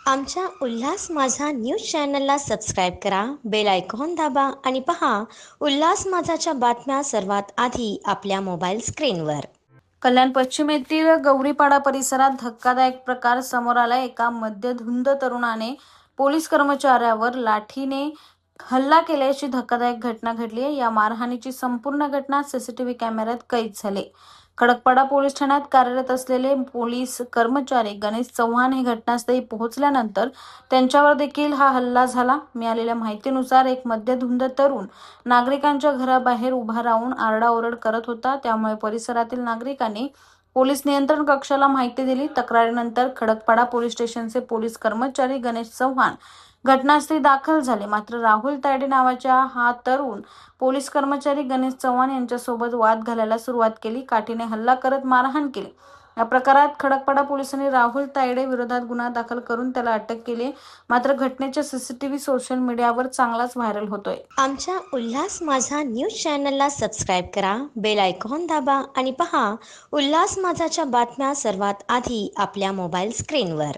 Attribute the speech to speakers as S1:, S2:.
S1: आमच्या उल्हास माझा न्यूज चॅनलला सबस्क्राईब करा, बेल आयकॉन दाबा आणि पहा उल्हास माझाच्या बातम्या सर्वात आधी आपल्या मोबाईल स्क्रीनवर.
S2: कल्याण पश्चिम येथील गौरीपाडा परिसरात धक्कादायक प्रकार समोर आला. एका मद्यधुंद तरुणाने पोलीस कर्मचाऱ्यावर लाठीने हल्ला केल्याची धक्कादायक घटना घडली आहे. या मारहाणीची संपूर्ण घटना सीसीटीव्ही कॅमेऱ्यात कैद झाली. खडकपाडा पोलीस ठाण्यात कार्यरत असलेले पोलीस कर्मचारी गणेश चव्हाण हे घटनास्थळी पोहोचल्यानंतर त्यांच्यावर देखील हा हल्ला झाला. मिळालेल्या माहितीनुसार एक मद्यधुंद तरुण नागरिकांच्या घराबाहेर उभा राहून आरडाओरड करत होता. त्यामुळे परिसरातील नागरिकांनी पोलीस नियंत्रण कक्षाला माहिती दिली. तक्रारीनंतर खडकपाडा पोलीस स्टेशनचे पोलीस कर्मचारी गणेश चव्हाण घटनास्थळी दाखल झाले. मात्र राहुल तायडे नावाच्या हा तरुण पोलीस कर्मचारी गणेश चव्हाण यांच्यासोबत वाद घालायला सुरुवात केली. काठीने हल्ला करत मारहाण केली. या प्रकारात खडकपाडा पोलिसांनी राहुल तायडे विरोधात गुन्हा दाखल करून त्याला अटक केली. मात्र घटनेचा सीसीटीव्ही सोशल मीडियावर चांगलाच व्हायरल होतोय.
S1: आमच्या उल्हास माझा न्यूज चॅनलला सबस्क्राईब करा, बेल आयकॉन दाबा आणि पहा उल्हास माझाच्या बातम्या सर्वात आधी आपल्या मोबाईल स्क्रीनवर.